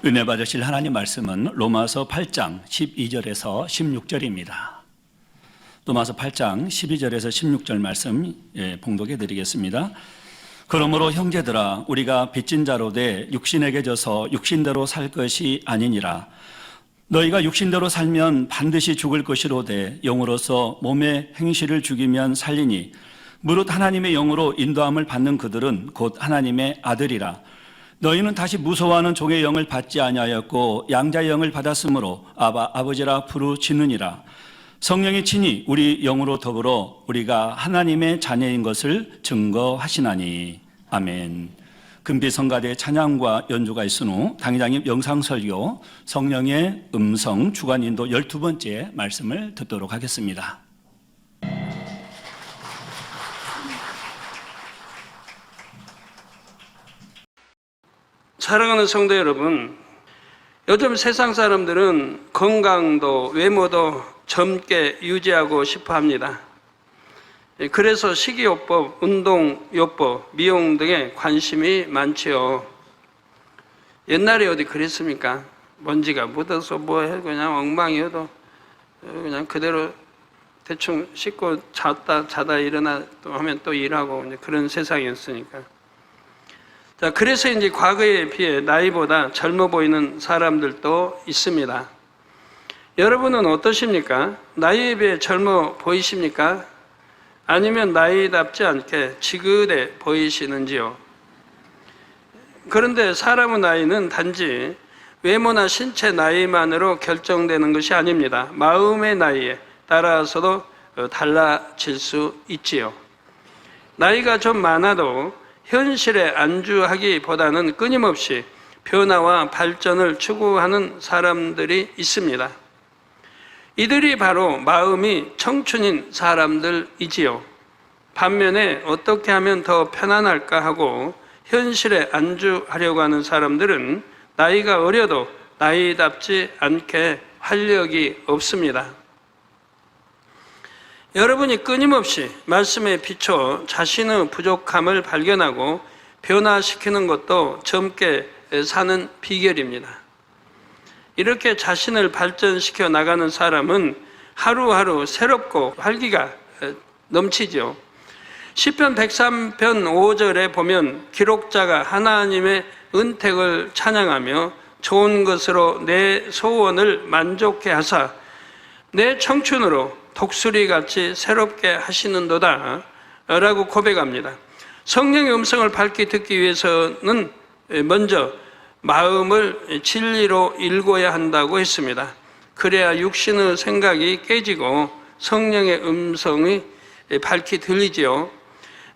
은혜 받으실 하나님 말씀은 로마서 8장 12절에서 16절입니다. 로마서 8장 12절에서 16절 말씀 봉독해 드리겠습니다. 그러므로 형제들아 우리가 빚진 자로 돼 육신에게 져서 육신대로 살 것이 아니니라. 너희가 육신대로 살면 반드시 죽을 것이로되 영으로서 몸의 행실을 죽이면 살리니 무릇 하나님의 영으로 인도함을 받는 그들은 곧 하나님의 아들이라. 너희는 다시 무서워하는 종의 영을 받지 아니하였고 양자의 영을 받았으므로 아버지라 부르짖느니라. 성령이 친히 우리 영으로 더불어 우리가 하나님의 자녀인 것을 증거하시나니. 아멘. 금비성가대 찬양과 연주가 있은 후 당회장님 영상설교 성령의 음성 주간인도 12번째 말씀을 듣도록 하겠습니다. 사랑하는 성도 여러분, 요즘 세상 사람들은 건강도 외모도 젊게 유지하고 싶어 합니다. 그래서 식이요법, 운동요법, 미용 등에 관심이 많지요. 옛날에 어디 그랬습니까? 먼지가 묻어서 뭐해 그냥 엉망이어도 그냥 그대로 대충 씻고 자다 일어나 또 하면 또 일하고 그런 세상이었으니까. 자, 그래서 이제 과거에 비해 나이보다 젊어 보이는 사람들도 있습니다. 여러분은 어떠십니까? 나이에 비해 젊어 보이십니까? 아니면 나이답지 않게 지긋해 보이시는지요? 그런데 사람의 나이는 단지 외모나 신체 나이만으로 결정되는 것이 아닙니다. 마음의 나이에 따라서도 달라질 수 있지요. 나이가 좀 많아도 현실에 안주하기보다는 끊임없이 변화와 발전을 추구하는 사람들이 있습니다. 이들이 바로 마음이 청춘인 사람들이지요. 반면에 어떻게 하면 더 편안할까 하고 현실에 안주하려고 하는 사람들은 나이가 어려도 나이답지 않게 활력이 없습니다. 여러분이 끊임없이 말씀에 비춰 자신의 부족함을 발견하고 변화시키는 것도 젊게 사는 비결입니다. 이렇게 자신을 발전시켜 나가는 사람은 하루하루 새롭고 활기가 넘치죠. 시편 103편 5절에 보면 기록자가 하나님의 은택을 찬양하며 좋은 것으로 내 소원을 만족해 하사 내 청춘으로 독수리같이 새롭게 하시는도다 라고 고백합니다. 성령의 음성을 밝히 듣기 위해서는 먼저 마음을 진리로 읽어야 한다고 했습니다. 그래야 육신의 생각이 깨지고 성령의 음성이 밝히 들리지요.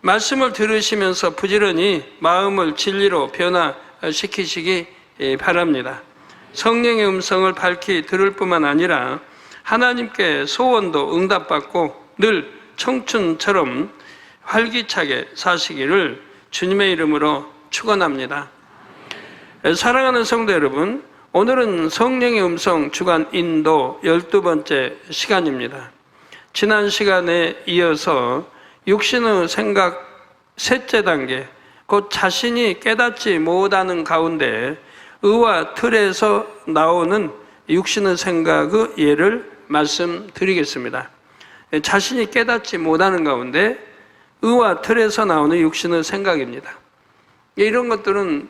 말씀을 들으시면서 부지런히 마음을 진리로 변화시키시기 바랍니다. 성령의 음성을 밝히 들을 뿐만 아니라 하나님께 소원도 응답받고 늘 청춘처럼 활기차게 사시기를 주님의 이름으로 축원합니다. 사랑하는 성도 여러분, 오늘은 성령의 음성 주간 인도 12번째 시간입니다. 지난 시간에 이어서 육신의 생각 셋째 단계, 곧 자신이 깨닫지 못하는 가운데 의와 틀에서 나오는 육신의 생각의 예를 말씀드리겠습니다. 자신이 깨닫지 못하는 가운데 의와 틀에서 나오는 육신의 생각입니다. 이런 것들은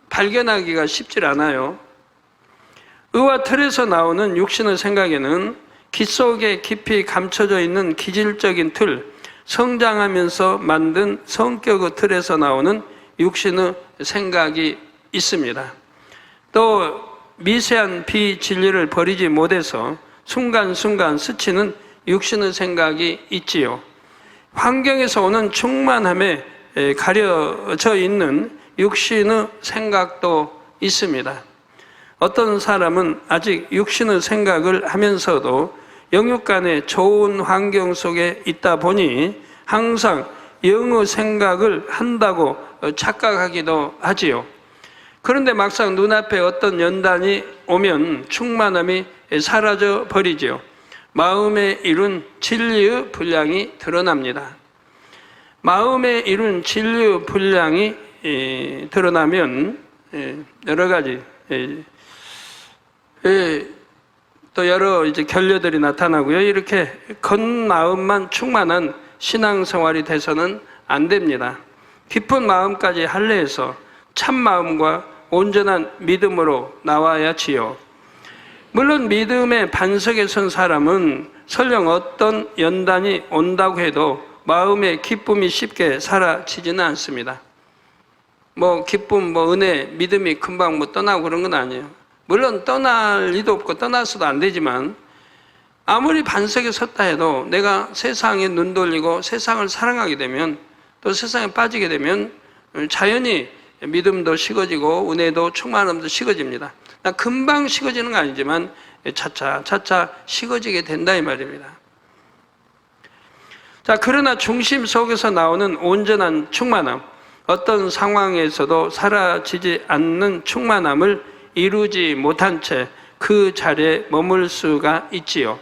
발견하기가 쉽지 않아요. 의와 틀에서 나오는 육신의 생각에는 기 속에 깊이 감춰져 있는 기질적인 틀, 성장하면서 만든 성격의 틀에서 나오는 육신의 생각이 있습니다. 또 미세한 비진리를 버리지 못해서 순간순간 스치는 육신의 생각이 있지요. 환경에서 오는 충만함에 가려져 있는 육신의 생각도 있습니다. 어떤 사람은 아직 육신의 생각을 하면서도 영육 간의 좋은 환경 속에 있다 보니 항상 영의 생각을 한다고 착각하기도 하지요. 그런데 막상 눈앞에 어떤 연단이 오면 충만함이 사라져 버리지요. 마음에 이룬 진리의 분량이 드러납니다. 마음에 이룬 진리의 분량이 드러나면 여러 가지 또 여러 이제 결례들이 나타나고요. 이렇게 겉마음만 충만한 신앙생활이 돼서는 안 됩니다. 깊은 마음까지 할례해서 참 마음과 온전한 믿음으로 나와야지요. 물론 믿음의 반석에 선 사람은 설령 어떤 연단이 온다고 해도 마음의 기쁨이 쉽게 사라지지는 않습니다. 뭐 기쁨, 뭐 은혜, 믿음이 금방 뭐 떠나고 그런 건 아니에요. 물론 떠날 리도 없고 떠나서도 안 되지만 아무리 반석에 섰다 해도 내가 세상에 눈 돌리고 세상을 사랑하게 되면 또 세상에 빠지게 되면 자연히 믿음도 식어지고 은혜도 충만함도 식어집니다. 금방 식어지는 건 아니지만 차차 식어지게 된다 이 말입니다. 자, 그러나 중심 속에서 나오는 온전한 충만함, 어떤 상황에서도 사라지지 않는 충만함을 이루지 못한 채 그 자리에 머물 수가 있지요.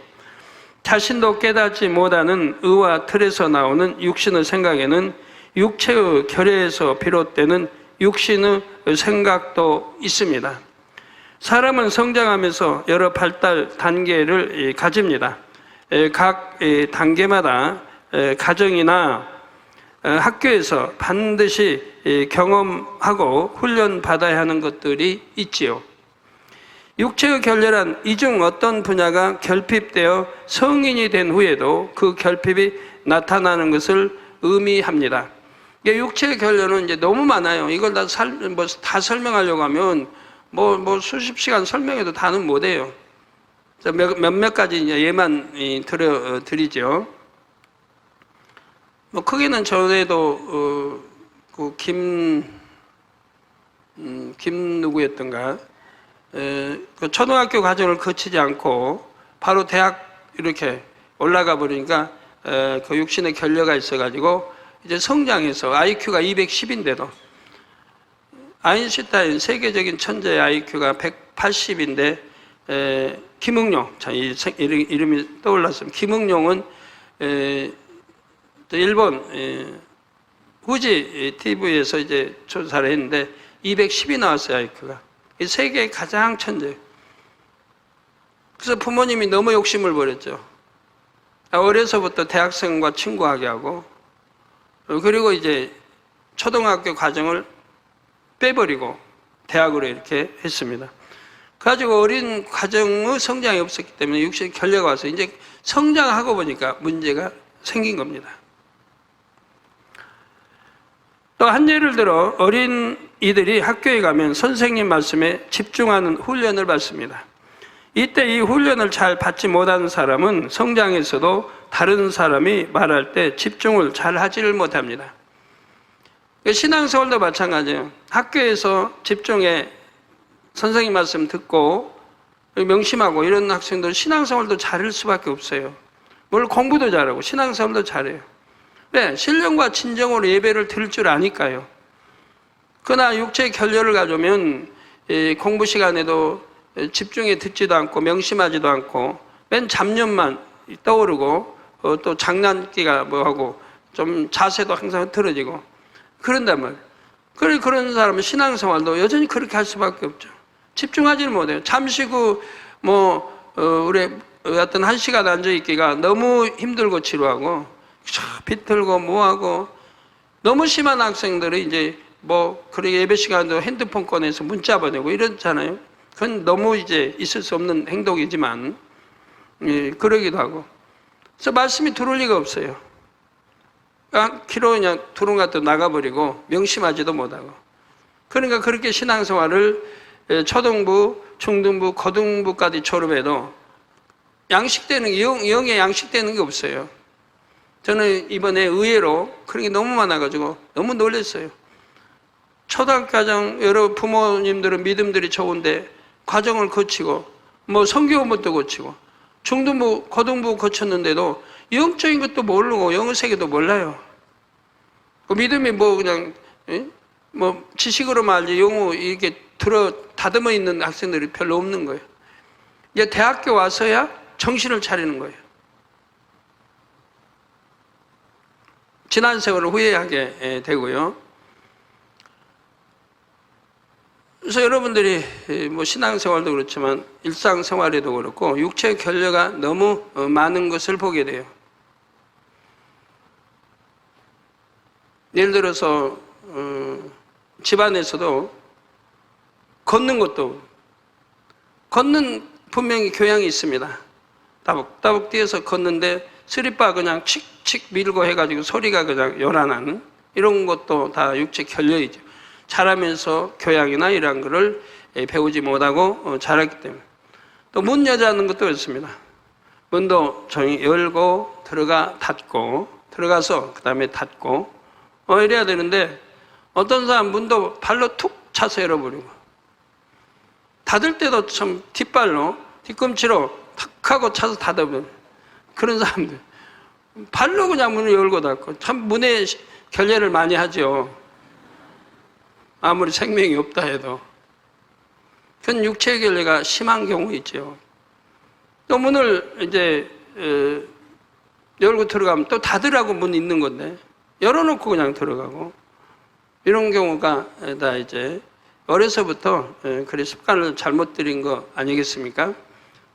자신도 깨닫지 못하는 의와 틀에서 나오는 육신의 생각에는 육체의 결여에서 비롯되는 육신의 생각도 있습니다. 사람은 성장하면서 여러 발달 단계를 가집니다. 각 단계마다 가정이나 학교에서 반드시 경험하고 훈련받아야 하는 것들이 있지요. 육체의 결렬한 이 중 어떤 분야가 결핍되어 성인이 된 후에도 그 결핍이 나타나는 것을 의미합니다. 육체의 결렬은 이제 너무 많아요. 이걸 다 설명하려고 하면 수십 시간 설명해도 다는 못해요. 몇몇 가지 이제 예만 드리죠. 크게는 전에도 김 누구였던가 초등학교 과정을 거치지 않고 바로 대학 이렇게 올라가 버리니까 그 육신의 결여가 있어가지고 이제 성장해서 IQ가 210인데도 아인슈타인 세계적인 천재 IQ가 180인데 김응룡, 자, 이름이 떠올랐습니다. 김응룡은 일본 후지 TV에서 이제 조사를 했는데 210이 나왔어요, IQ가. 세계 가장 천재. 그래서 부모님이 너무 욕심을 부렸죠. 어려서부터 대학생과 친구하게 하고, 그리고 이제 초등학교 과정을 빼버리고 대학으로 이렇게 했습니다. 가지고 어린 과정의 성장이 없었기 때문에 육신의 결례가 와서 이제 성장하고 보니까 문제가 생긴 겁니다. 또 한 예를 들어 어린 이들이 학교에 가면 선생님 말씀에 집중하는 훈련을 받습니다. 이때 이 훈련을 잘 받지 못하는 사람은 성장에서도 다른 사람이 말할 때 집중을 잘 하지를 못합니다. 신앙생활도 마찬가지예요. 학교에서 집중해 선생님 말씀 듣고 명심하고 이런 학생들은 신앙생활도 잘할 수밖에 없어요. 물론 공부도 잘하고 신앙생활도 잘해요. 왜? 신령과 진정으로 예배를 드릴 줄 아니까요. 그러나 육체의 결렬을 가져오면 공부 시간에도 집중해 듣지도 않고 명심하지도 않고 맨 잡념만 떠오르고 또 장난기가 뭐하고 좀 자세도 항상 흐트러지고 그런단 말이에요. 그런 사람은 신앙생활도 여전히 그렇게 할 수밖에 없죠. 집중하지는 못해요. 잠시 우리 어떤 1시간 앉아있기가 너무 힘들고 지루하고 비틀고 뭐하고 너무 심한 학생들은 이제 그렇게 예배 시간도 핸드폰 꺼내서 문자 보내고 이렇잖아요. 그건 너무 이제 있을 수 없는 행동이지만 그러기도 하고. 그래서 말씀이 들어올 리가 없어요. 키로 그냥 두른 것도 나가버리고 명심하지도 못하고. 그러니까 그렇게 신앙생활을 초등부, 중등부, 고등부까지 졸업해도 영에 양식되는 게 없어요. 저는 이번에 의외로 그런 게 너무 많아가지고 너무 놀랐어요. 초등학교 과정 여러 부모님들은 믿음들이 좋은데 과정을 거치고 성경 공부도 거치고 중등부, 고등부 거쳤는데도 영적인 것도 모르고 영어 세계도 몰라요. 믿음이 그냥 지식으로만 알지 영어 이렇게 다듬어 있는 학생들이 별로 없는 거예요. 이제 대학교 와서야 정신을 차리는 거예요. 지난 세월을 후회하게 되고요. 그래서 여러분들이 뭐 신앙생활도 그렇지만 일상생활에도 그렇고 육체 결례가 너무 많은 것을 보게 돼요. 예를 들어서 집안에서도 걷는 것도 걷는 분명히 교양이 있습니다. 따북따북 뛰어서 걷는데 스리빠 그냥 칙칙 밀고 해가지고 소리가 그냥 요란하는 이런 것도 다 육체 결례이죠. 자라면서 교양이나 이런 거를 배우지 못하고 자랐기 때문에. 또 문 여자는 것도 그렇습니다. 문도 조용히 열고 들어가 닫고 들어가서 그 다음에 닫고 이래야 되는데 어떤 사람 문도 발로 툭 차서 열어버리고 닫을 때도 참 뒷발로 뒤꿈치로 탁 하고 차서 닫아버리고 그런 사람들 발로 그냥 문을 열고 닫고 참 문에 결례를 많이 하죠. 아무리 생명이 없다 해도 그건 육체의 결례가 심한 경우 있죠. 또 문을 이제 열고 들어가면 또 닫으라고 문 있는 건데 열어놓고 그냥 들어가고 이런 경우가 다 이제 어려서부터 그래 습관을 잘못 들인 거 아니겠습니까?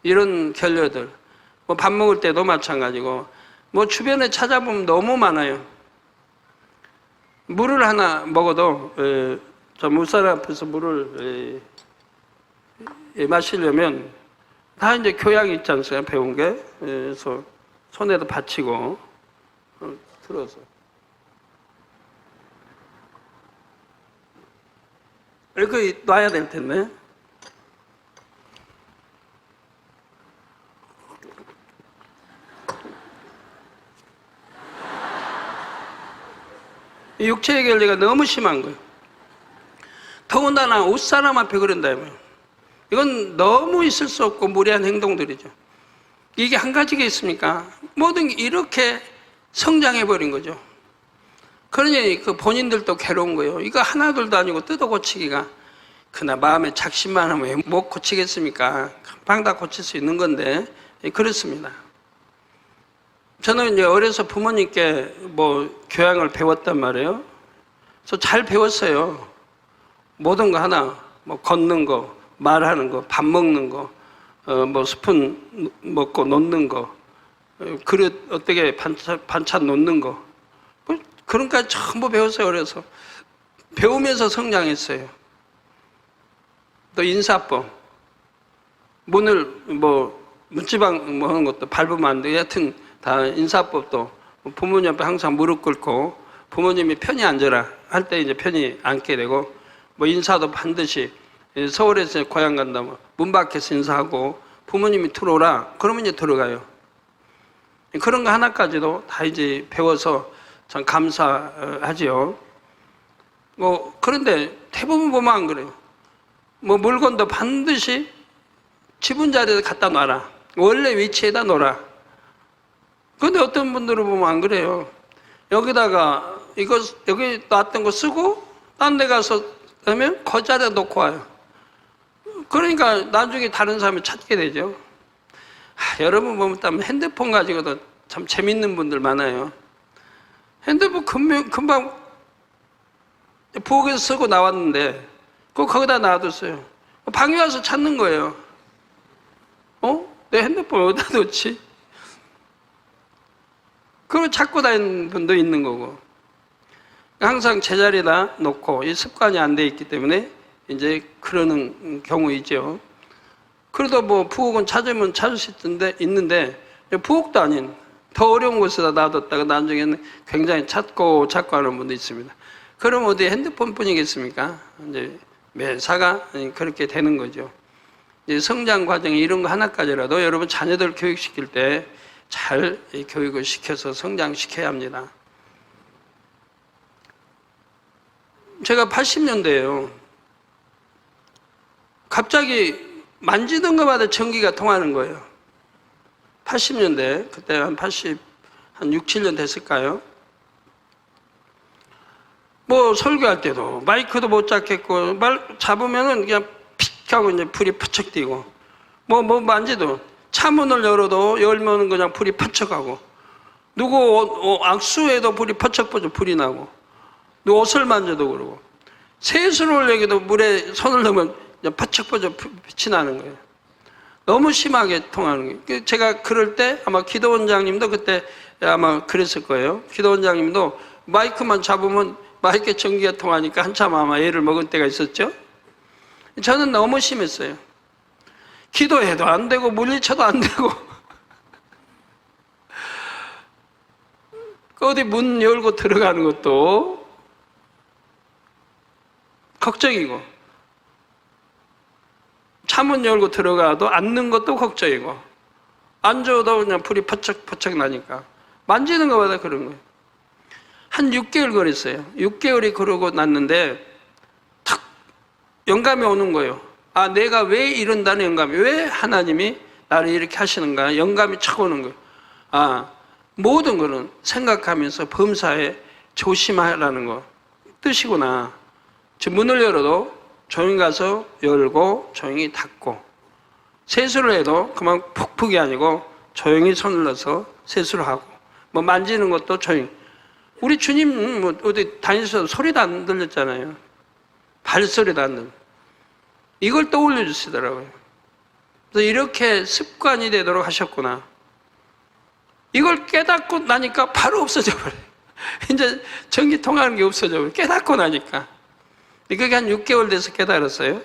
이런 결례들 뭐 밥 먹을 때도 마찬가지고 뭐 주변에 찾아보면 너무 많아요. 물을 하나 먹어도 저 물살 앞에서 물을 마시려면 다 이제 교양이 있지 않습니까? 배운 게. 그래서 손에도 받치고 들어서 이렇게 놔야 될 텐데. 이 육체의 결례가 너무 심한 거예요. 더군다나 옷사람 앞에 그런다면 이건 너무 있을 수 없고 무례한 행동들이죠. 이게 한 가지가 있습니까? 모든 게 이렇게 성장해버린 거죠. 그러니 그 본인들도 괴로운 거예요. 이거 하나둘도 아니고 뜯어 고치기가 그나 마음에 작심만 하면 못 고치겠습니까? 금방 다 고칠 수 있는 건데 그렇습니다. 저는 이제 어려서 부모님께 뭐 교양을 배웠단 말이에요. 그래서 잘 배웠어요. 모든 거 하나, 뭐 걷는 거, 말하는 거, 밥 먹는 거, 뭐 스푼 먹고 놓는 거, 그릇 어떻게 반찬 놓는 거, 뭐 그런 것까지 전부 배웠어요. 어려서 배우면서 성장했어요. 또 인사법, 문을 뭐 문지방 뭐 하는 것도 밟으면 안 돼. 여하튼 다 인사법도 부모님 앞에 항상 무릎 꿇고 부모님이 편히 앉아라 할 때 이제 편히 앉게 되고 뭐 인사도 반드시 서울에서 고향 간다면 문 밖에서 인사하고 부모님이 들어오라 그러면 이제 들어가요. 그런 거 하나까지도 다 이제 배워서 참 감사하지요. 뭐 그런데 대부분 보면 안 그래요. 뭐 물건도 반드시 지분 자리에 갖다 놔라. 원래 위치에다 놓아라. 근데 어떤 분들은 보면 안 그래요. 여기다가 이거 여기 놨던 거 쓰고 딴 데 가서 하면 그 자리에 놓고 와요. 그러니까 나중에 다른 사람이 찾게 되죠. 여러분 보면 또 핸드폰 가지고도 참 재밌는 분들 많아요. 핸드폰 금방 부엌에서 쓰고 나왔는데 그거 거기다 놔뒀어요. 방에 와서 찾는 거예요. 내 핸드폰 어디다 놓지? 그걸 찾고 다니는 분도 있는 거고. 항상 제자리에다 놓고 이 습관이 안 돼 있기 때문에 이제 그러는 경우이죠. 그래도 뭐 부엌은 찾으면 찾을 수 있는데 부엌도 아닌 더 어려운 곳에다 놔뒀다가 나중에는 굉장히 찾고 하는 분도 있습니다. 그럼 어디 핸드폰뿐이겠습니까? 이제 매사가 그렇게 되는 거죠. 이제 성장 과정에 이런 거 하나까지라도 여러분 자녀들 교육시킬 때 잘 교육을 시켜서 성장시켜야 합니다. 제가 80년대에요. 갑자기 만지던 것마다 전기가 통하는 거예요. 80년대, 그때 한 6, 7년 됐을까요? 뭐 설교할 때도 마이크도 못 잡겠고 말 잡으면은 그냥 픽 하고 이제 불이 퍼쩍 띄고 뭐 만지도 차문을 열면 그냥 불이 퍼쩍하고 누구 악수에도 불이 퍼쩍 불이 나고 누구 옷을 만져도 그러고 세수를 여기도 물에 손을 넣으면 퍼쩍퍼쩍 빛이 나는 거예요. 너무 심하게 통하는 거예요. 제가 그럴 때 아마 기도원장님도 그때 아마 그랬을 거예요. 기도원장님도 마이크만 잡으면 마이크에 전기가 통하니까 한참 아마 애를 먹은 때가 있었죠. 저는 너무 심했어요. 기도해도 안 되고 물리쳐도 안 되고 어디 문 열고 들어가는 것도 걱정이고 차문 열고 들어가도 앉는 것도 걱정이고 앉아도 그냥 불이 퍼쩍퍼쩍 나니까 만지는 것보다 그런 거예요. 한 6개월 그랬어요. 6개월이 그러고 났는데 탁 영감이 오는 거예요. 아, 내가 왜 이런다는 영감이, 왜 하나님이 나를 이렇게 하시는가, 영감이 착 오는 거예요. 아, 모든 거는 생각하면서 범사에 조심하라는 거 뜻이구나. 지금 문을 열어도 조용히 가서 열고 조용히 닫고, 세수를 해도 그만 푹푹이 아니고 조용히 손을 넣어서 세수를 하고, 뭐 만지는 것도 조용히. 우리 주님 뭐 어디 다니셔도 소리도 안 들렸잖아요. 발소리도 안 들려. 이걸 떠올려 주시더라고요. 그래서 이렇게 습관이 되도록 하셨구나. 이걸 깨닫고 나니까 바로 없어져 버려요. 이제 전기 통하는 게 없어져 버려요. 깨닫고 나니까. 그게 한 6개월 돼서 깨달았어요.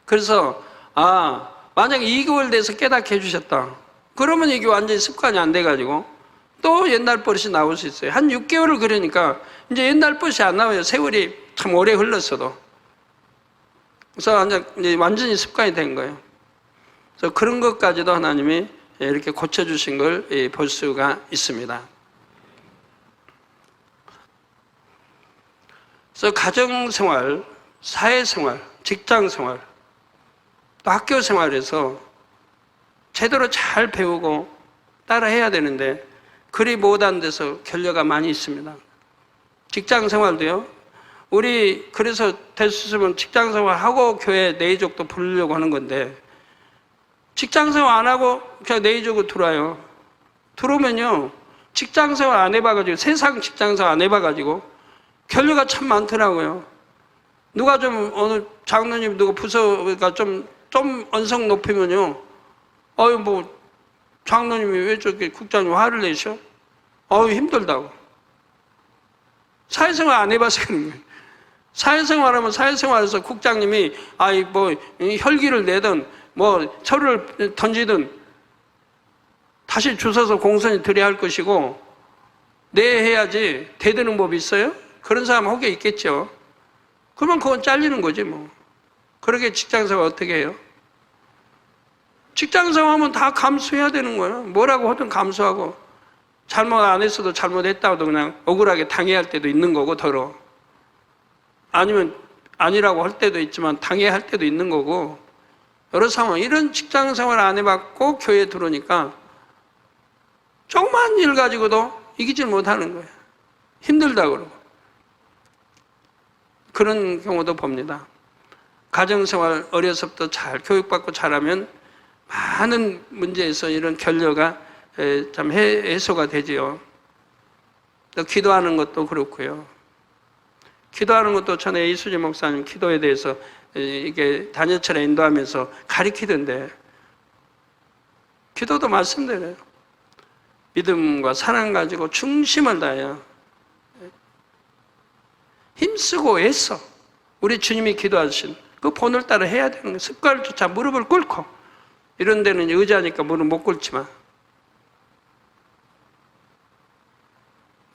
그래서 아, 만약에 2개월 돼서 깨닫게 해주셨다. 그러면 이게 완전히 습관이 안 돼가지고 또 옛날 버릇이 나올 수 있어요. 한 6개월을 그러니까 이제 옛날 버릇이 안 나와요. 세월이 참 오래 흘렀어도. 그래서 완전히 습관이 된 거예요. 그래서 그런 것까지도 하나님이 이렇게 고쳐주신 걸 볼 수가 있습니다. 그래서 가정생활, 사회생활, 직장생활, 또 학교생활에서 제대로 잘 배우고 따라해야 되는데 그리 못한 데서 결여가 많이 있습니다. 직장생활도요. 우리 그래서 될 수 있으면 직장생활하고 교회 내의족도 부르려고 하는 건데 직장생활 안 하고 그냥 내의족으로 들어와요. 들어오면요. 직장생활 안 해봐가지고 세상 직장생활 안 해봐가지고 결여가 참 많더라고요. 누가 좀 어느 장로님 누가 부서가 좀 언성 높이면요. 뭐 장로님이 왜 저렇게 국장님 화를 내셔? 힘들다고. 사회생활 안 해봐서 그런 거예요. 사회생활하면 사회생활에서 국장님이 뭐 혈기를 내든 뭐 철을 던지든 다시 주워서 공선이 드려야 할 것이고 내해야지 대드는 법이 있어요? 그런 사람 혹여 있겠죠. 그러면 그건 잘리는 거지 뭐. 그렇게 직장생활 어떻게 해요? 직장생활하면 다 감수해야 되는 거예요. 뭐라고 하든 감수하고 잘못 안 했어도 잘못했다고도 그냥 억울하게 당해야 할 때도 있는 거고 더러. 아니면 아니라고 할 때도 있지만 당해야 할 때도 있는 거고 여러 상황. 이런 직장생활 안 해봤고 교회에 들어오니까 조그만 일 가지고도 이기질 못하는 거예요. 힘들다 그러고. 그런 경우도 봅니다. 가정생활 어려서부터 잘 교육받고 잘하면 많은 문제에서 이런 결여가 참 해소가 되지요. 또 기도하는 것도 그렇고요. 기도하는 것도 전에 이수지 목사님 기도에 대해서 이게 단여철에 인도하면서 가리키던데 기도도 말씀드려요. 믿음과 사랑 가지고 중심을 다해요. 힘쓰고 애써 우리 주님이 기도하신 그 본을 따라 해야 되는 거예요. 습관을 쫓아 무릎을 꿇고 이런 데는 의자니까 무릎 못 꿇지만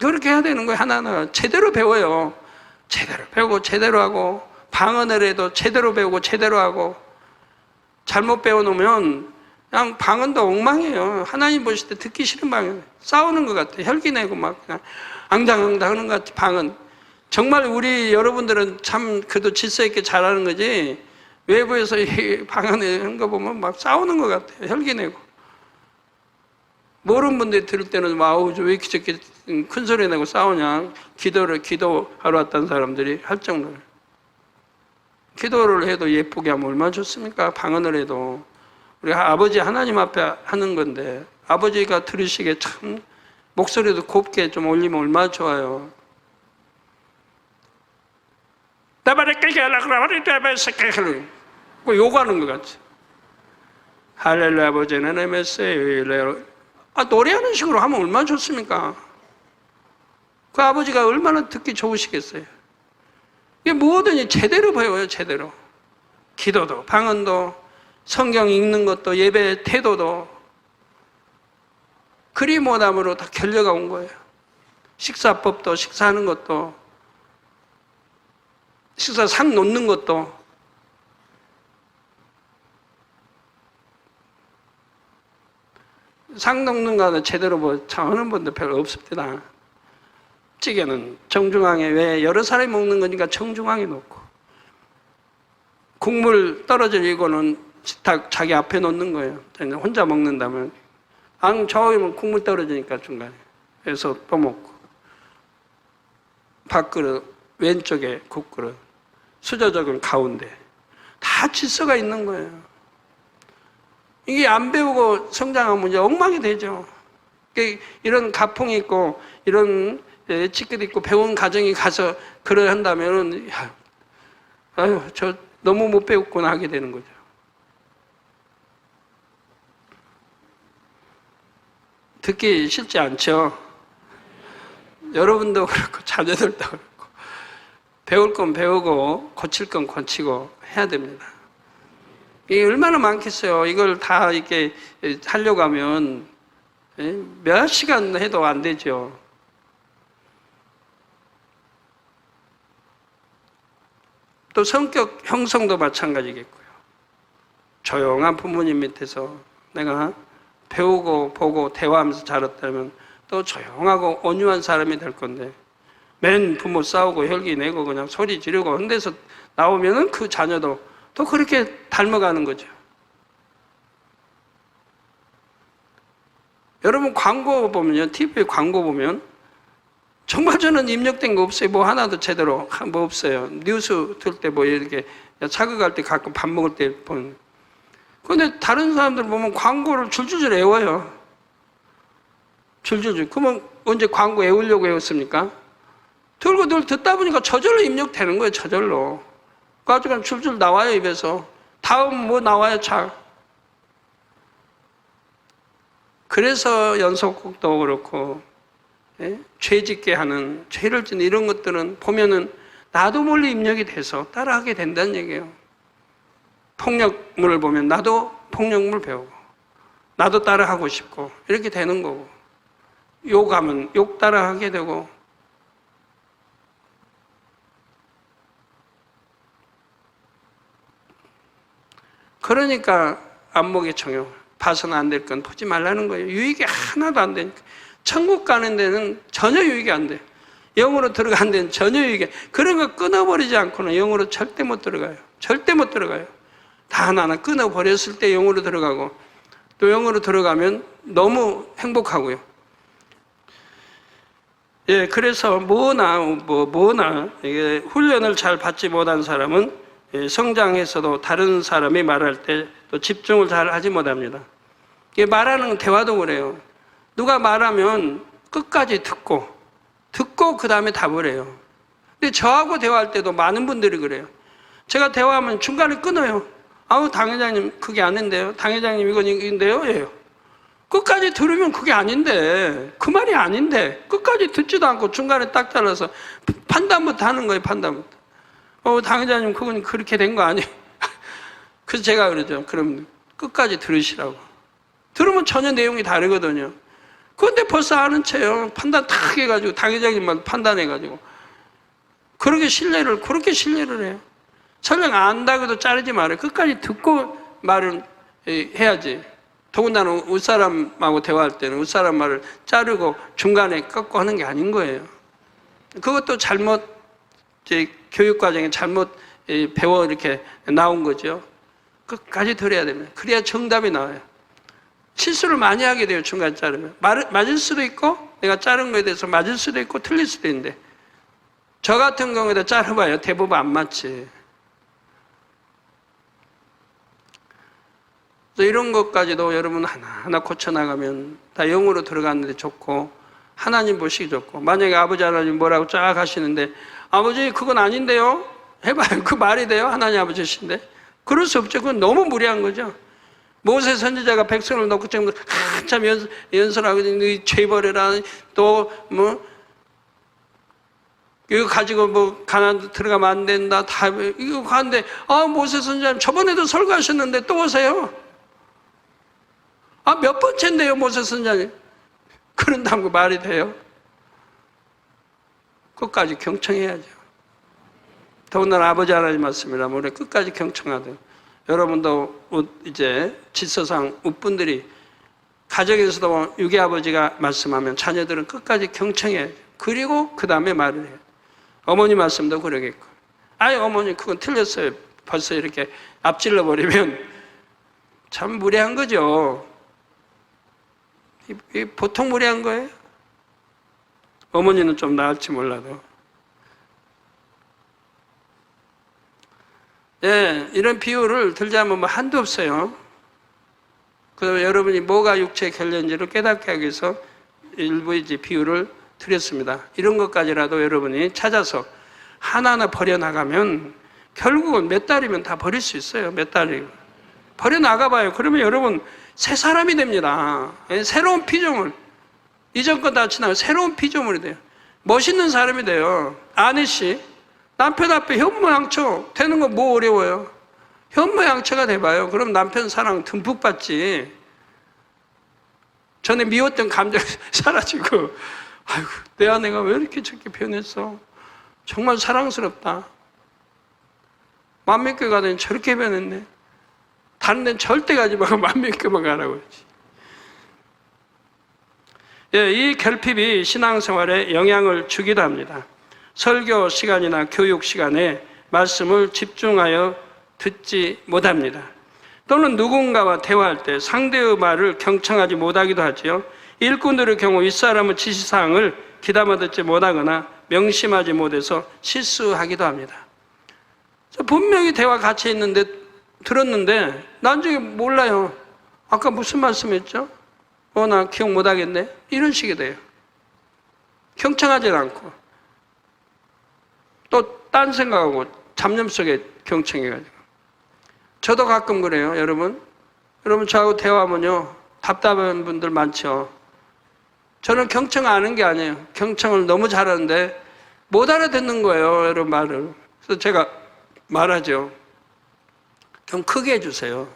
그렇게 해야 되는 거예요. 하나하나 제대로 배워요. 제대로 배우고 제대로 하고 방언을 해도 제대로 배우고 제대로 하고 잘못 배워놓으면 그냥 방언도 엉망이에요. 하나님 보실 때 듣기 싫은 방언 싸우는 것 같아요. 혈기 내고 막 그냥 앙당앙당 하는 것 같아요. 방언 정말 우리 여러분들은 참 그래도 질서 있게 잘하는 거지 외부에서 이 방언하는 거 보면 막 싸우는 것 같아요. 혈기 내고 모르는 분들이 들을 때는 와우 왜 이렇게 저렇게 큰 소리 내고 싸우냐 기도하러 왔다는 사람들이 할 정도로 기도를 해도 예쁘게 하면 얼마나 좋습니까? 방언을 해도 우리 아버지 하나님 앞에 하는 건데 아버지가 들으시기에 참 목소리도 곱게 좀 올리면 얼마나 좋아요. 나발에 깨게 하려고 요구하는 것 같지. 할렐루야 아버지는 MSA 노래하는 식으로 하면 얼마나 좋습니까? 그 아버지가 얼마나 듣기 좋으시겠어요. 이게 뭐든지 제대로 배워요. 제대로. 기도도 방언도 성경 읽는 것도 예배 태도도 그리 못함으로 다 결려가 온 거예요. 식사법도 식사하는 것도 식사 상 놓는 것도 상 놓는 거는 제대로 뭐 하는 분들 별로 없습니다. 찌개는 정중앙에 왜 여러 사람이 먹는 거니까 정중앙에 놓고 국물 떨어질 이거는 다 자기 앞에 놓는 거예요. 혼자 먹는다면 저기면 국물 떨어지니까 중간에 그래서 또 먹고 밥그릇 왼쪽에 국그릇 수저적은 가운데 다 질서가 있는 거예요. 이게 안 배우고 성장하면 이제 엉망이 되죠. 이런 가풍이 있고 이런 찌끗 있고 배운 가정이 가서 그러 한다면은 아유 저 너무 못 배웠구나 하게 되는 거죠. 듣기 싫지 않죠? 여러분도 그렇고 자녀들도 그렇고 배울 건 배우고 고칠 건 고치고 해야 됩니다. 이게 얼마나 많겠어요. 이걸 다 이렇게 하려고 하면 몇 시간 해도 안 되죠. 또 성격 형성도 마찬가지겠고요. 조용한 부모님 밑에서 내가 배우고 보고 대화하면서 자랐다면 또 조용하고 온유한 사람이 될 건데 맨 부모 싸우고 혈기 내고 그냥 소리 지르고 그런 데서 나오면은 그 자녀도 또 그렇게 닮아가는 거죠. 여러분 광고 보면요, TV 광고 보면 정말 저는 입력된 거 없어요. 뭐 하나도 제대로 뭐 없어요. 뉴스 들 때 뭐 이렇게 자극할 때 가끔 밥 먹을 때 보는. 그런데 다른 사람들 보면 광고를 줄줄줄 외워요. 줄줄줄. 그러면 언제 광고 외우려고 외웠습니까? 들고 늘 듣다 보니까 저절로 입력되는 거예요. 저절로. 그래가지고 줄줄 나와요. 입에서. 다음 뭐 나와요. 잘. 그래서 연속곡도 그렇고 죄 짓게 하는 죄를 짓는 이런 것들은 보면은 나도 몰래 입력이 돼서 따라하게 된다는 얘기예요. 폭력물을 보면 나도 폭력물 배우고 나도 따라하고 싶고 이렇게 되는 거고 욕하면 욕 따라하게 되고 그러니까 안목의 청용 봐서는 안 될 건 보지 말라는 거예요. 유익이 하나도 안 되니까. 천국 가는 데는 전혀 유익이 안 돼요. 영으로 들어가는 데는 전혀 유익이 안 돼요. 그런 거 끊어버리지 않고는 영으로 절대 못 들어가요. 절대 못 들어가요. 다 하나하나 끊어버렸을 때 영으로 들어가고 또 영으로 들어가면 너무 행복하고요. 예, 그래서 뭐나 이게 훈련을 잘 받지 못한 사람은 성장해서도 다른 사람이 말할 때 또 집중을 잘 하지 못합니다. 이게 말하는 대화도 그래요. 누가 말하면 끝까지 듣고 그 다음에 답을 해요. 근데 저하고 대화할 때도 많은 분들이 그래요. 제가 대화하면 중간에 끊어요. 아우 당 회장님 그게 아닌데요. 당 회장님 이건 이건데요. 예요. 끝까지 들으면 그게 아닌데 그 말이 아닌데 끝까지 듣지도 않고 중간에 딱 잘라서 판단부터 하는 거예요. 판단부터. 당 회장님 그건 그렇게 된 거 아니에요. 그래서 제가 그러죠. 그럼 끝까지 들으시라고. 들으면 전혀 내용이 다르거든요. 그런데 벌써 아는 채요. 판단 탁 해가지고 당 회장님만 판단해가지고 그렇게 신뢰를 해요. 설령 안다고 해도 자르지 말아요. 끝까지 듣고 말을 해야지. 더군다나 웃사람하고 대화할 때는 웃사람 말을 자르고 중간에 꺾고 하는 게 아닌 거예요. 그것도 잘못 교육과정에 잘못 배워 이렇게 나온 거죠. 끝까지 들어야 됩니다. 그래야 정답이 나와요. 실수를 많이 하게 돼요. 중간에 자르면. 맞을 수도 있고 내가 자른 거에 대해서 맞을 수도 있고 틀릴 수도 있는데 저 같은 경우에도 자르봐요. 대부분 안 맞지. 이런 것까지도 여러분 하나하나 고쳐나가면 다 영으로 들어갔는데 좋고 하나님 보시기 좋고 만약에 아버지 하나님 뭐라고 쫙 하시는데 아버지 그건 아닌데요? 해봐요. 그 말이 돼요? 하나님 아버지신데. 그럴 수 없죠. 그건 너무 무리한 거죠. 모세 선지자가 백성을 놓고 지금 한참 연설하고 죄버려라 또 뭐 이거 가지고 뭐 가나안 들어가면 안 된다 다 이거 가는데 모세 선지자님 저번에도 설교하셨는데 또 오세요. 몇 번째인데요 모세 선지자님. 그런다고 말이 돼요? 끝까지 경청해야죠. 더군다나 아버지 하나님 말씀이라면 우리 끝까지 경청하든 여러분도 이제 질서상 웃분들이 가정에서도 유괴 아버지가 말씀하면 자녀들은 끝까지 경청해야죠. 그리고 그 다음에 말을 해요. 어머니 말씀도 그러겠고 어머니 그건 틀렸어요. 벌써 이렇게 앞질러 버리면 참 무례한 거죠. 보통 무례한 거예요. 어머니는 좀 나을지 몰라도. 예, 이런 비유를 들자면 뭐 한도 없어요. 그래서 여러분이 뭐가 육체의 결례인지를 깨닫게 하기 위해서 일부 이제 비유를 드렸습니다. 이런 것까지라도 여러분이 찾아서 하나하나 버려나가면 결국은 몇 달이면 다 버릴 수 있어요. 몇 달이면. 버려나가봐요. 그러면 여러분 새 사람이 됩니다. 예, 새로운 피조물. 이전 거 다 지나고 새로운 피조물이 돼요. 멋있는 사람이 돼요. 아내씨 남편 앞에 현모양처 되는 거 뭐 어려워요? 현모양처가 돼봐요. 그럼 남편 사랑 듬뿍 받지. 전에 미웠던 감정이 사라지고 아이고 내 아내가 왜 이렇게 저렇게 변했어? 정말 사랑스럽다. 만민교회 가더니 저렇게 변했네. 다른 데는 절대 가지 말고 만민교회만 가라고 했지. 예, 이 결핍이 신앙생활에 영향을 주기도 합니다. 설교 시간이나 교육 시간에 말씀을 집중하여 듣지 못합니다. 또는 누군가와 대화할 때 상대의 말을 경청하지 못하기도 하지요. 일꾼들의 경우 윗사람의 지시사항을 귀담아 듣지 못하거나 명심하지 못해서 실수하기도 합니다. 분명히 대화 같이 있는데 들었는데 나중에 몰라요. 아까 무슨 말씀했죠? 나 기억 못하겠네. 이런 식이 돼요. 경청하지 않고 또 딴 생각하고 잡념 속에 경청해가지고. 저도 가끔 그래요. 여러분 저하고 대화하면요 답답한 분들 많죠. 저는 경청 안 하는 게 아니에요. 경청을 너무 잘하는데 못 알아듣는 거예요. 여러분 말을. 그래서 제가 말하죠. 좀 크게 해주세요.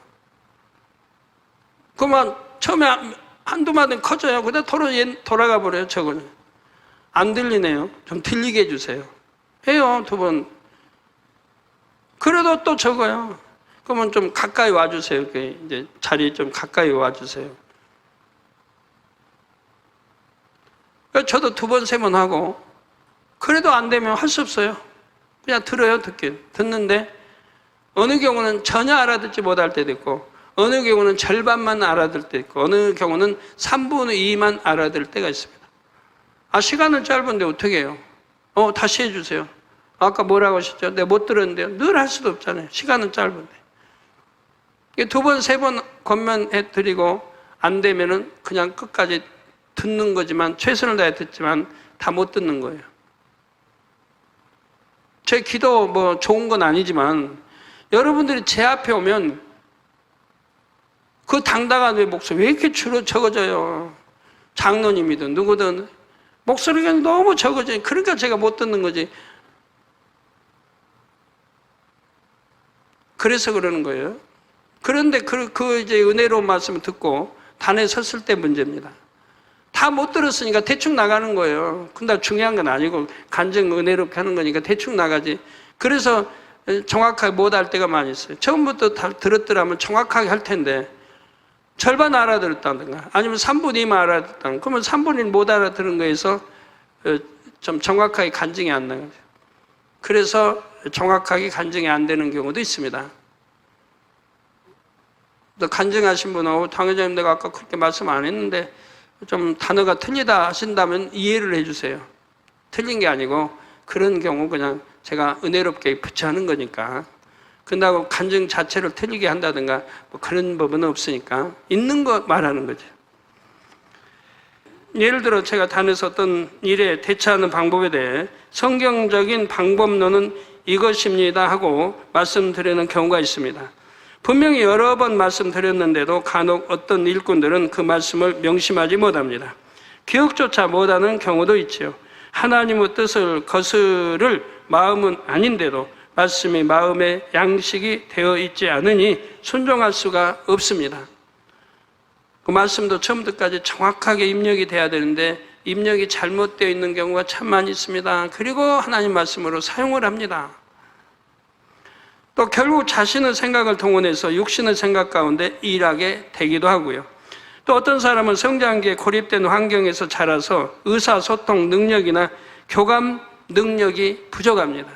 그만 처음에 한두 마디 커져요. 그다음 돌아가 버려요. 저거는 안 들리네요. 좀 들리게 해주세요. 해요 2번. 그래도 또 적어요. 그러면 좀 가까이 와주세요. 이제 자리에 좀 가까이 와주세요. 저도 2번, 3번 하고 그래도 안 되면 할 수 없어요. 그냥 들어요. 듣는데 어느 경우는 전혀 알아듣지 못할 때도 있고 어느 경우는 절반만 알아들 때 있고 어느 경우는 3분의 2만 알아들 때가 있습니다. 시간은 짧은데 어떻게 해요? 다시 해주세요. 아까 뭐라고 하셨죠? 내가 못 들었는데요. 늘 할 수도 없잖아요. 시간은 짧은데. 2번, 3번 권면해드리고 안 되면은 그냥 끝까지 듣는 거지만 최선을 다해 듣지만 다 못 듣는 거예요. 제 기도 뭐 좋은 건 아니지만 여러분들이 제 앞에 오면 그 당당한 왜 목소리 왜 이렇게 적어져요? 장로님이든 누구든 목소리가 너무 적어져요. 그러니까 제가 못 듣는 거지. 그래서 그러는 거예요. 그런데 그 이제 은혜로운 말씀을 듣고 단에 섰을 때 문제입니다. 다 못 들었으니까 대충 나가는 거예요. 근데 중요한 건 아니고 간증 은혜롭게 하는 거니까 대충 나가지. 그래서 정확하게 못 할 때가 많이 있어요. 처음부터 다 들었더라면 정확하게 할 텐데 절반 알아들었다든가 아니면 3분의 2만 알아듣다든가 그러면 3분의 1 못 알아들은 거에서 좀 정확하게 간증이 안 나가죠. 그래서 정확하게 간증이 안 되는 경우도 있습니다. 또 간증하신 분하고 당회장님 내가 아까 그렇게 말씀 안 했는데 좀 단어가 틀리다 하신다면 이해를 해주세요. 틀린 게 아니고 그런 경우 그냥 제가 은혜롭게 부처하는 거니까 그런다고 간증 자체를 틀리게 한다든가 뭐 그런 법은 없으니까 있는 거 말하는 거죠. 예를 들어 제가 단에서 어떤 일에 대처하는 방법에 대해 성경적인 방법론은 이것입니다 하고 말씀드리는 경우가 있습니다. 분명히 여러 번 말씀드렸는데도 간혹 어떤 일꾼들은 그 말씀을 명심하지 못합니다. 기억조차 못하는 경우도 있지요. 하나님의 뜻을 거스를 마음은 아닌데도 말씀이 마음의 양식이 되어 있지 않으니 순종할 수가 없습니다. 그 말씀도 처음부터까지 정확하게 입력이 돼야 되는데 입력이 잘못되어 있는 경우가 참 많이 있습니다. 그리고 하나님 말씀으로 사용을 합니다. 또 결국 자신의 생각을 동원해서 육신의 생각 가운데 일하게 되기도 하고요. 또 어떤 사람은 성장기에 고립된 환경에서 자라서 의사소통 능력이나 교감 능력이 부족합니다.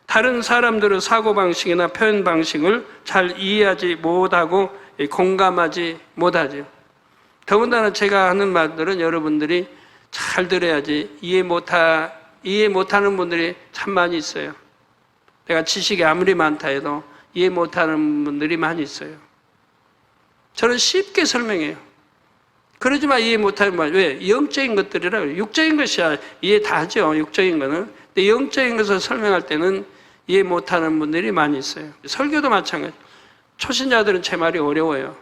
다른 사람들의 사고방식이나 표현 방식을 잘 이해하지 못하고 공감하지 못하죠. 더군다나 제가 하는 말들은 여러분들이 잘 들어야지 이해 못하는 분들이 참 많이 있어요. 내가 지식이 아무리 많다 해도 이해 못하는 분들이 많이 있어요. 저는 쉽게 설명해요. 그러지만 이해 못하는 말, 왜? 영적인 것들이라고요. 육적인 것이야 이해 다 하죠. 육적인 거는. 근데 영적인 것을 설명할 때는 이해 못하는 분들이 많이 있어요. 설교도 마찬가지. 초신자들은 제 말이 어려워요.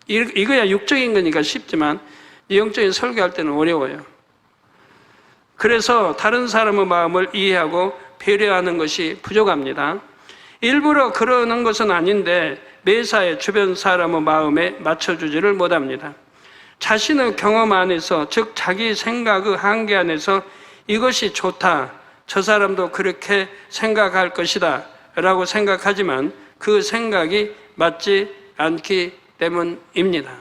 이거야 육적인 거니까 쉽지만 영적인 설교할 때는 어려워요. 그래서 다른 사람의 마음을 이해하고 배려하는 것이 부족합니다. 일부러 그러는 것은 아닌데 매사에 주변 사람의 마음에 맞춰주지를 못합니다. 자신의 경험 안에서, 즉 자기 생각의 한계 안에서 이것이 좋다, 저 사람도 그렇게 생각할 것이다 라고 생각하지만 그 생각이 맞지 않기 때문입니다.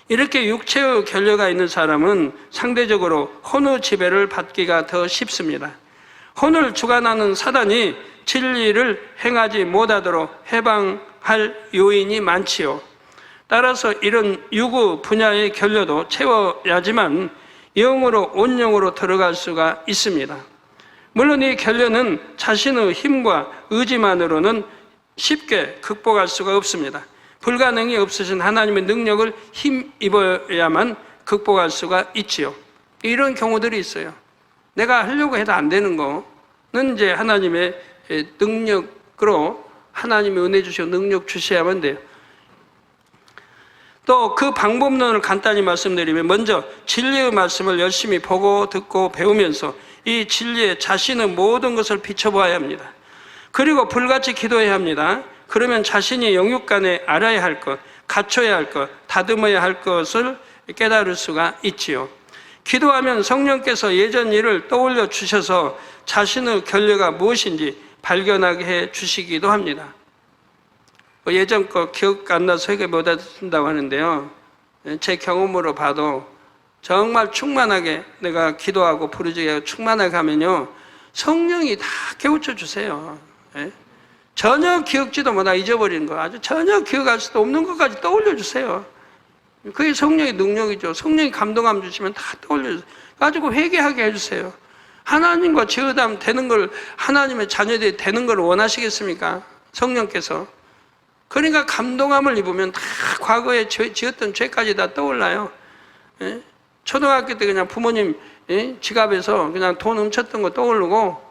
이렇게 육체의 결여가 있는 사람은 상대적으로 혼의 지배를 받기가 더 쉽습니다. 혼을 주관하는 사단이 진리를 행하지 못하도록 해방할 요인이 많지요. 따라서 이런 육의 분야의 결여도 채워야지만 영으로 온영으로 들어갈 수가 있습니다. 물론 이 결여는 자신의 힘과 의지만으로는 쉽게 극복할 수가 없습니다. 불가능이 없으신 하나님의 능력을 힘입어야만 극복할 수가 있지요. 이런 경우들이 있어요. 내가 하려고 해도 안 되는 거는 이제 하나님의 능력으로 하나님의 은혜 주시고 능력 주셔야만 돼요. 또 그 방법론을 간단히 말씀드리면 먼저 진리의 말씀을 열심히 보고 듣고 배우면서 이 진리에 자신의 모든 것을 비춰보아야 합니다. 그리고 불같이 기도해야 합니다. 그러면 자신이 영육간에 알아야 할 것, 갖춰야 할 것, 다듬어야 할 것을 깨달을 수가 있지요. 기도하면 성령께서 예전 일을 떠올려 주셔서 자신의 결여가 무엇인지 발견하게 해 주시기도 합니다. 예전 거 기억 안 나서 회개 못 하신다고 하는데요. 제 경험으로 봐도 정말 충만하게 내가 기도하고 부르짖고 충만하게 하면요. 성령이 다 깨우쳐 주세요. 전혀 기억지도 못하고 잊어버리는 거, 아주 전혀 기억할 수도 없는 것까지 떠올려 주세요. 그게 성령의 능력이죠. 성령이 감동함 주시면 다 떠올려 주세요. 가지고 회개하게 해주세요. 하나님과 제의담 되는 걸, 하나님의 자녀들이 되는 걸 원하시겠습니까? 성령께서. 그러니까 감동함을 입으면 다 과거에 지었던 죄까지 다 떠올라요. 초등학교 때 그냥 부모님 지갑에서 그냥 돈 훔쳤던 거 떠오르고,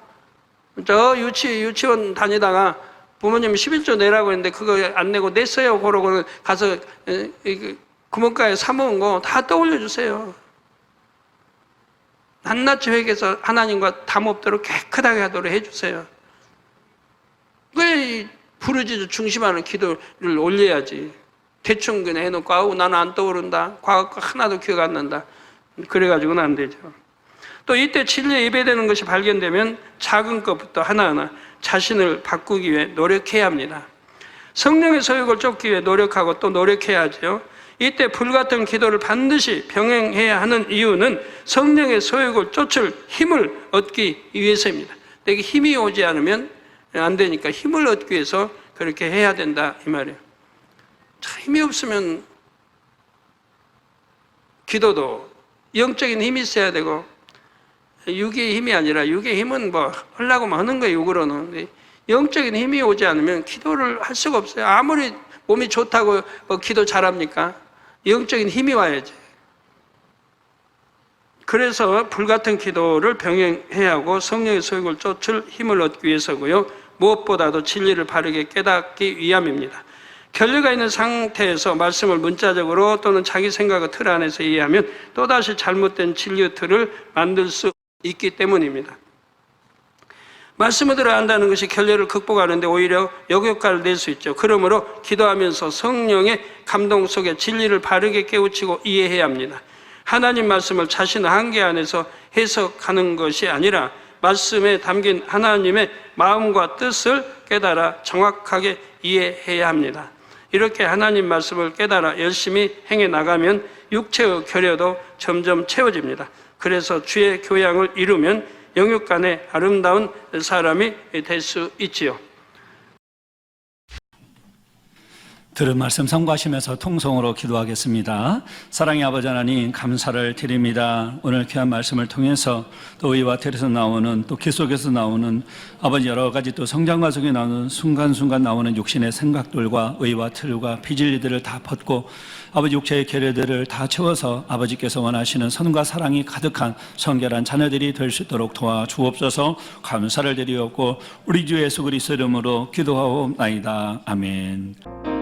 저 유치원 다니다가 부모님이 11조 내라고 했는데 그거 안 내고 냈어요. 그러고 가서 구멍가에 사모은 거 다 떠올려 주세요. 낱낱이 회개해서 하나님과 담 없도록 깨끗하게 하도록 해주세요. 왜 부르짖어 중심하는 기도를 올려야지. 대충 그냥 해놓고 아우 나는 안 떠오른다. 과거 거 하나도 기억 안 난다. 그래가지고는 안 되죠. 또 이때 진리에 예배되는 것이 발견되면 작은 것부터 하나하나 자신을 바꾸기 위해 노력해야 합니다. 성령의 소욕을 쫓기 위해 노력하고 또 노력해야 하죠. 이때 불같은 기도를 반드시 병행해야 하는 이유는 성령의 소욕을 쫓을 힘을 얻기 위해서입니다. 내게 힘이 오지 않으면 안 되니까 힘을 얻기 위해서 그렇게 해야 된다 이 말이에요. 힘이 없으면 기도도 영적인 힘이 있어야 되고 육의 힘이 아니라 육의 힘은 뭐 하려고 하는 거예요. 육으로는. 영적인 힘이 오지 않으면 기도를 할 수가 없어요. 아무리 몸이 좋다고 기도 잘합니까? 영적인 힘이 와야지. 그래서 불같은 기도를 병행해야 하고 성령의 소욕을 쫓을 힘을 얻기 위해서고요. 무엇보다도 진리를 바르게 깨닫기 위함입니다. 결례가 있는 상태에서 말씀을 문자적으로 또는 자기 생각의 틀 안에서 이해하면 또다시 잘못된 진리의 틀을 만들 수 있기 때문입니다. 말씀을 들어야 한다는 것이 결례를 극복하는데 오히려 역효과를 낼 수 있죠. 그러므로 기도하면서 성령의 감동 속에 진리를 바르게 깨우치고 이해해야 합니다. 하나님 말씀을 자신의 한계 안에서 해석하는 것이 아니라 말씀에 담긴 하나님의 마음과 뜻을 깨달아 정확하게 이해해야 합니다. 이렇게 하나님 말씀을 깨달아 열심히 행해 나가면 육체의 결여도 점점 채워집니다. 그래서 주의 교양을 이루면 영육 간의 아름다운 사람이 될 수 있지요. 들은 말씀 참고하시면서 통성으로 기도하겠습니다. 사랑의 아버지 하나님, 감사를 드립니다. 오늘 귀한 말씀을 통해서 또 의와 틀에서 나오는, 또 기 속에서 나오는 아버지 여러 가지 또 성장 과정에 나오는 순간순간 나오는 육신의 생각들과 의와 틀과 비진리들을 다 벗고 아버지 육체의 결여들을 다 채워서 아버지께서 원하시는 선과 사랑이 가득한 성결한 자녀들이 될 수 있도록 도와주옵소서. 감사를 드리옵고 우리 주 예수 그리스도 이름으로 기도하옵나이다. 아멘.